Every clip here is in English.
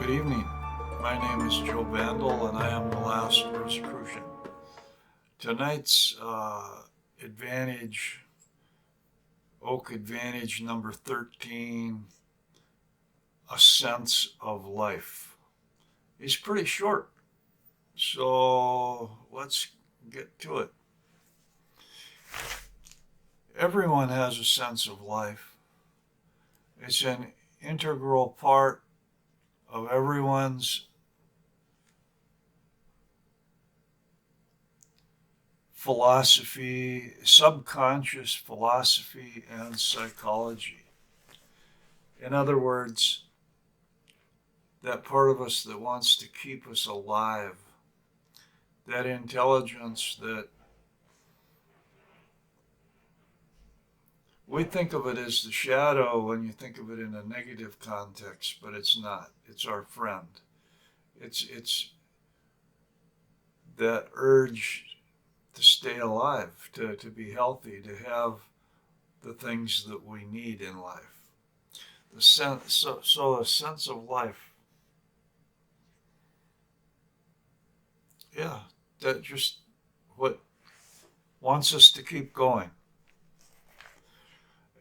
Good evening. My name is Joe Bandel, and I am the last Rosicrucian. Tonight's advantage, Oak Advantage number 13, a sense of life. It's pretty short, so let's get to it. Everyone has a sense of life. It's an integral part of everyone's philosophy, subconscious philosophy, and psychology. In other words, that part of us that wants to keep us alive, that intelligence that we think of it as the shadow when you think of it in a negative context, but it's not. It's our friend. It's that urge to stay alive, to be healthy, to have the things that we need in life. So a sense of life. Yeah, that just what wants us to keep going.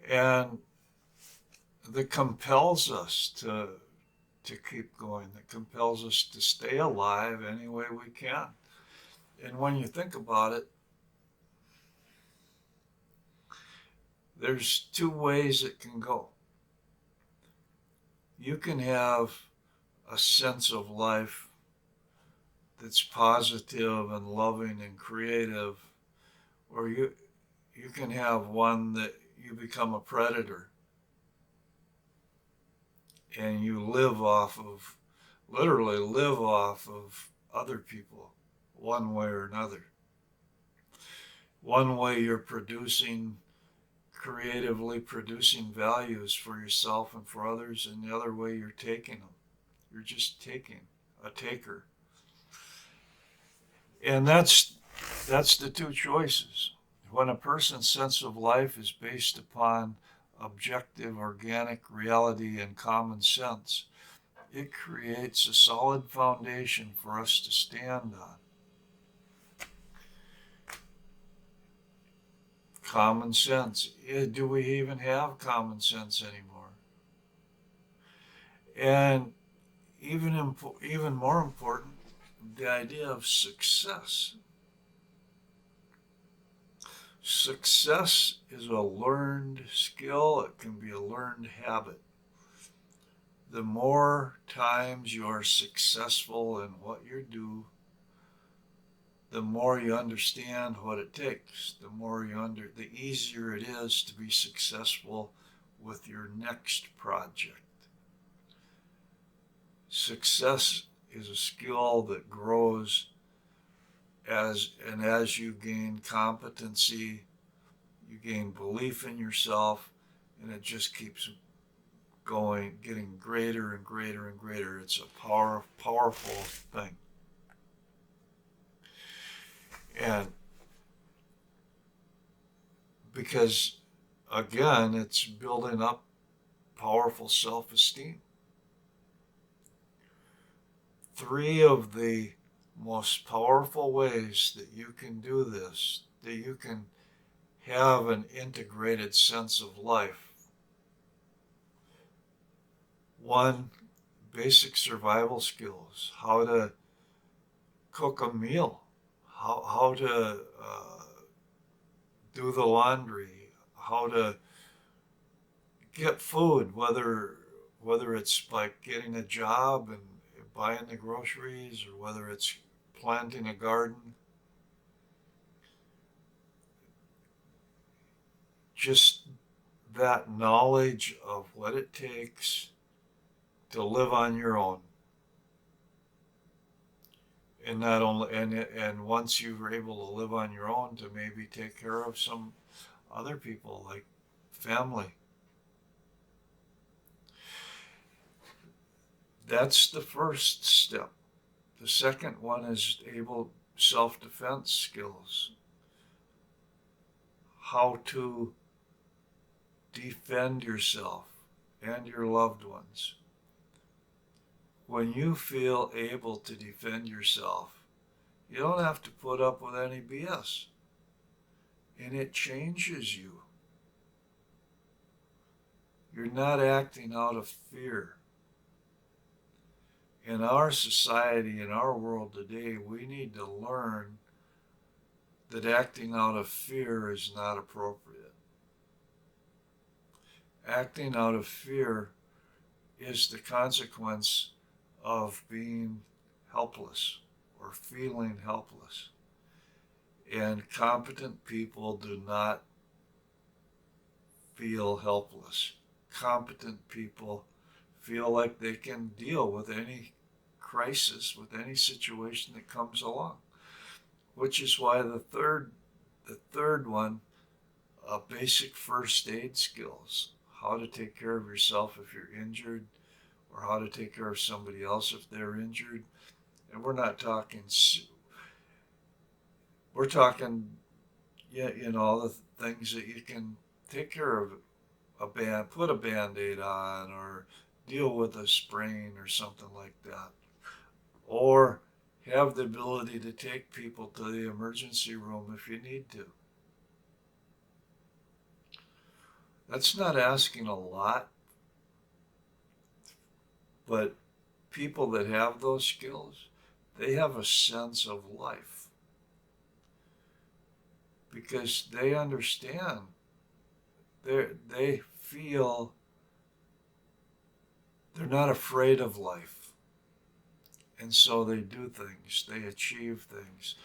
And that compels us to keep going, that compels us to stay alive any way we can. And when you think about it, there's two ways it can go. You can have a sense of life that's positive and loving and creative, or you can have one that you become a predator and you literally live off of other people one way or another. One way you're creatively producing values for yourself and for others, and the other way you're taking them. You're just taking, a taker. And that's the two choices. When a person's sense of life is based upon objective, organic reality and common sense, it creates a solid foundation for us to stand on. Common sense. Do we even have common sense anymore? And even more important, the idea of success. Success is a learned skill. It can be a learned habit. The more times you are successful in what you do, the more you understand what it takes, the easier it is to be successful with your next project. Success is a skill that grows as you gain competency, you gain belief in yourself, and it just keeps going, getting greater and greater and greater. It's a powerful thing. And because, again, it's building up powerful self-esteem. Three of the most powerful ways that you can do this, that you can have an integrated sense of life. One, basic survival skills, how to cook a meal, how to do the laundry, how to get food, whether it's like getting a job and buying the groceries, or whether it's planting a garden. Just that knowledge of what it takes to live on your own. And not only and once you're able to live on your own, to maybe take care of some other people, like family. That's the first step. The second one is self-defense skills. How to defend yourself and your loved ones. When you feel able to defend yourself, you don't have to put up with any BS. And it changes you. You're not acting out of fear. In our society, in our world today, we need to learn that acting out of fear is not appropriate. Acting out of fear is the consequence of being helpless or feeling helpless. And competent people do not feel helpless. Competent people feel like they can deal with any crisis, with any situation that comes along. Which is why the third one, basic first aid skills, how to take care of yourself if you're injured, or how to take care of somebody else if they're injured. And we're not talking, we're talking, yeah, the things that you can take care of put a Band-Aid on, or deal with a sprain or something like that. Or have the ability to take people to the emergency room if you need to. That's not asking a lot, but people that have those skills, they have a sense of life because they understand. They feel they're not afraid of life. And so they do things, they achieve things.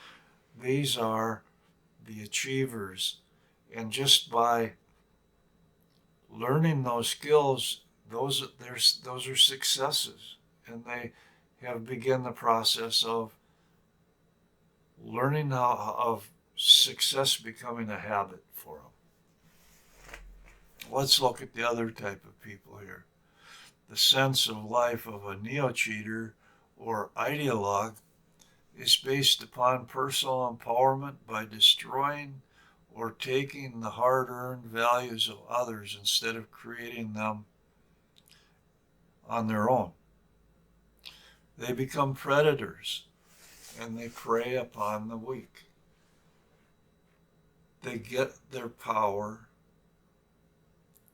These are the achievers. And just by learning those skills, those are successes. And they have begun the process of learning of success becoming a habit for them. Let's look at the other type of people here. The sense of life of a neo-cheater or ideologue is based upon personal empowerment by destroying or taking the hard-earned values of others instead of creating them on their own. They become predators and they prey upon the weak. They get their power.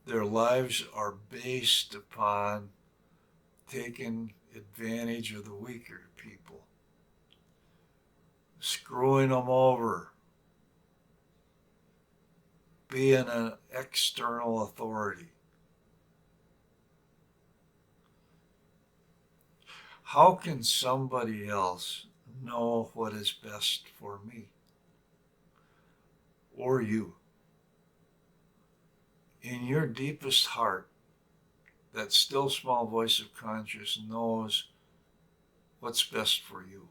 Their lives are based upon taking advantage of the weaker people, screwing them over, being an external authority. How can somebody else know what is best for me or you? In your deepest heart, that still small voice of conscience knows what's best for you.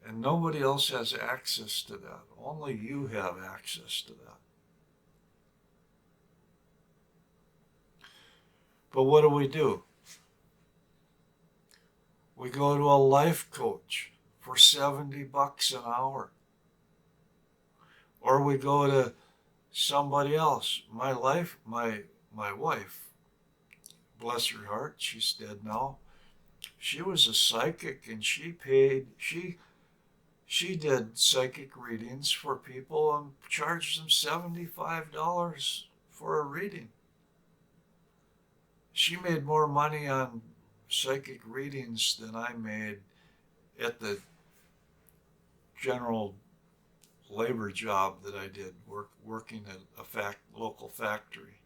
And nobody else has access to that. Only you have access to that. But what do? We go to a life coach for $70 an hour. Or we go to somebody else. My wife, bless her heart, she's dead now. She was a psychic and she did psychic readings for people and charged them $75 for a reading. She made more money on psychic readings than I made at the general labor job that I did, working at a local factory.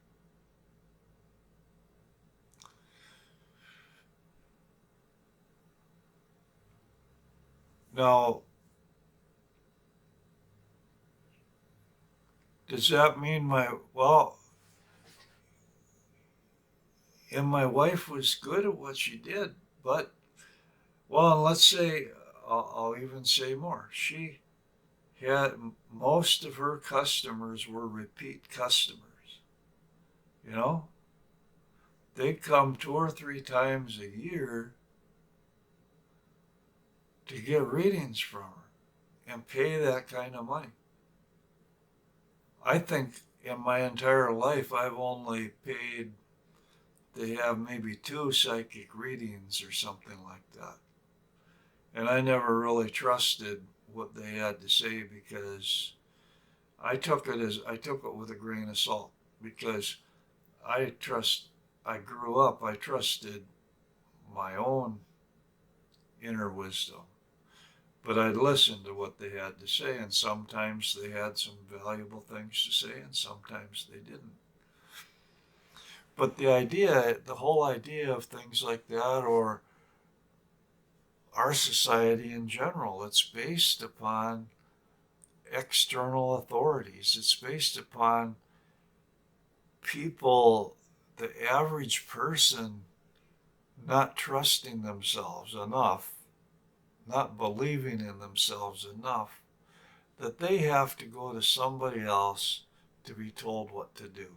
Now, does that mean and my wife was good at what she did, but, let's say, I'll even say more. She had, most of her customers were repeat customers. They'd come 2 or 3 times a year to get readings from her and pay that kind of money. I think in my entire life I've only paid they have maybe 2 psychic readings or something like that. And I never really trusted what they had to say because I took it with a grain of salt because I trust I grew up I trusted my own inner wisdom. But I'd listen to what they had to say, and sometimes they had some valuable things to say, and sometimes they didn't. But the whole idea of things like that, or our society in general, it's based upon external authorities. It's based upon people, the average person, not trusting themselves enough, not believing in themselves enough, that they have to go to somebody else to be told what to do.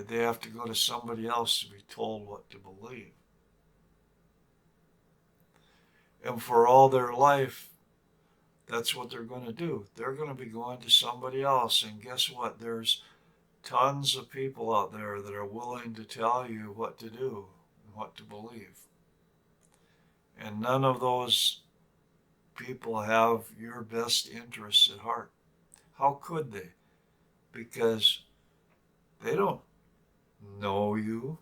They have to go to somebody else to be told what to believe. And for all their life, that's what they're going to do. They're going to be going to somebody else. And guess what? There's tons of people out there that are willing to tell you what to do and what to believe. And none of those people have your best interests at heart. How could they? Because they don't know you.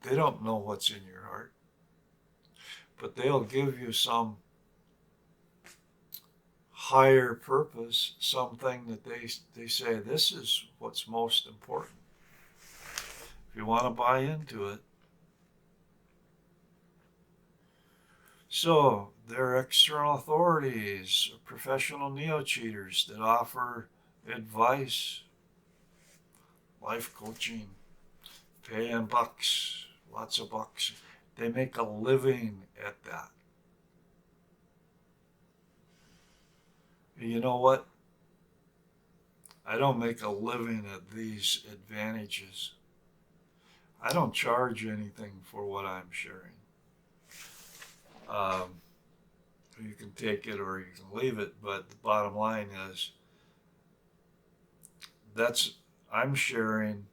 They don't know what's in your heart. But they'll give you some higher purpose, something that they say, this is what's most important. If you want to buy into it. So, they're external authorities, professional neo-cheaters that offer advice, life coaching, paying bucks, lots of bucks. They make a living at that. You know what? I don't make a living at these advantages. I don't charge anything for what I'm sharing. You can take it or you can leave it, but the bottom line is I'm sharing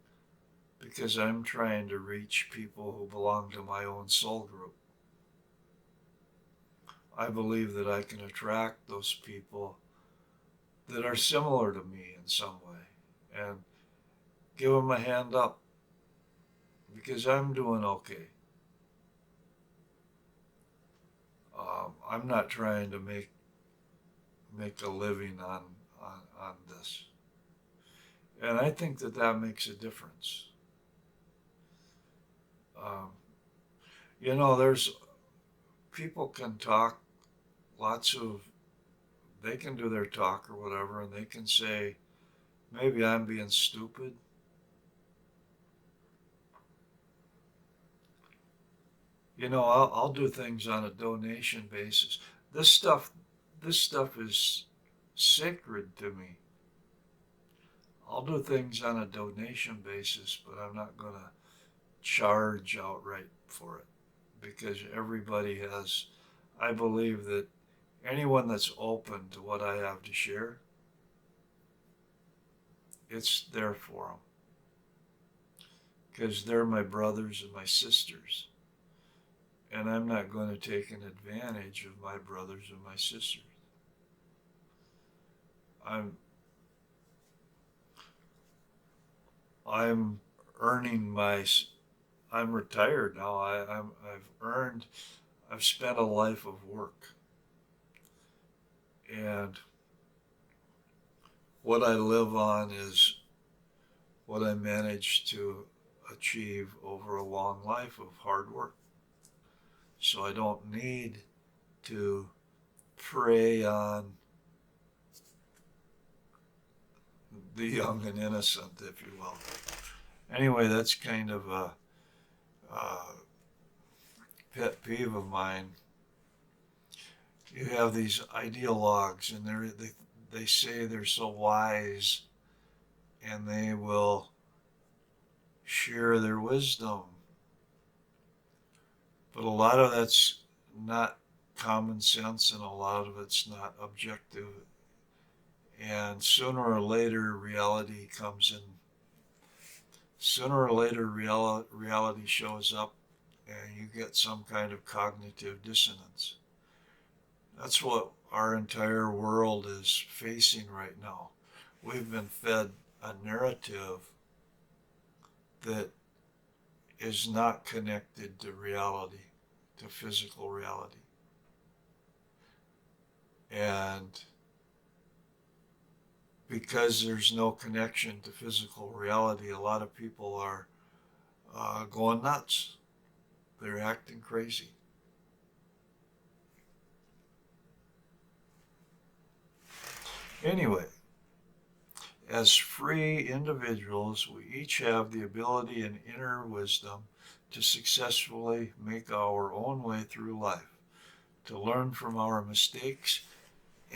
because I'm trying to reach people who belong to my own soul group. I believe that I can attract those people that are similar to me in some way and give them a hand up because I'm doing okay. I'm not trying to make a living on this. And I think that makes a difference. Um, there's people can talk they can do their talk or whatever, and they can say, maybe I'm being stupid. I'll do things on a donation basis. This stuff is sacred to me. I'll do things on a donation basis, but I'm not going to charge outright for it because I believe that anyone that's open to what I have to share, it's there for them because they're my brothers and my sisters. And I'm not going to take an advantage of my brothers and my sisters. I'm I'm retired now. I've spent a life of work. And what I live on is what I managed to achieve over a long life of hard work. So I don't need to prey on the young and innocent, if you will. Anyway, that's kind of a pet peeve of mine. You have these ideologues, and they say they're so wise, and they will share their wisdom. But a lot of that's not common sense, and a lot of it's not objective. And sooner or later, reality comes in sooner or later reality shows up and you get some kind of cognitive dissonance. That's what our entire world is facing right now. We've been fed a narrative that is not connected to reality, to physical reality. And because there's no connection to physical reality, a lot of people are going nuts. They're acting crazy. Anyway, as free individuals, we each have the ability and inner wisdom to successfully make our own way through life, to learn from our mistakes,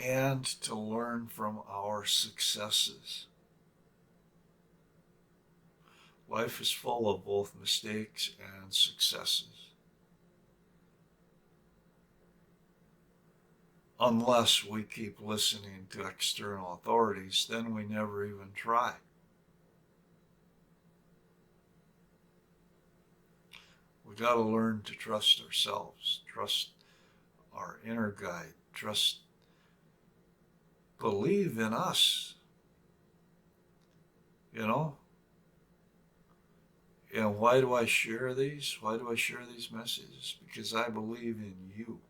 and to learn from our successes. Life is full of both mistakes and successes. Unless we keep listening to external authorities, then we never even try. We got to learn to trust ourselves, trust our inner guide, believe in us, you know? And why do I share these? Why do I share these messages? Because I believe in you.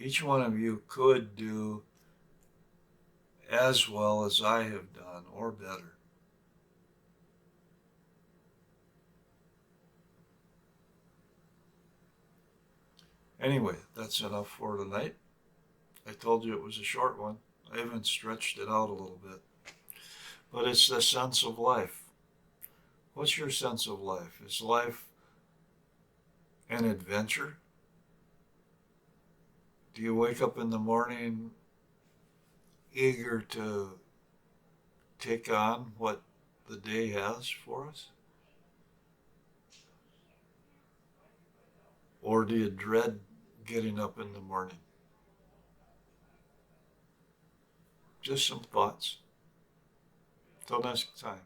Each one of you could do as well as I have done or better. Anyway, that's enough for tonight. I told you it was a short one. I even stretched it out a little bit. But it's the sense of life. What's your sense of life? Is life an adventure? Do you wake up in the morning eager to take on what the day has for us? Or do you dread getting up in the morning? Just some thoughts. Till next time.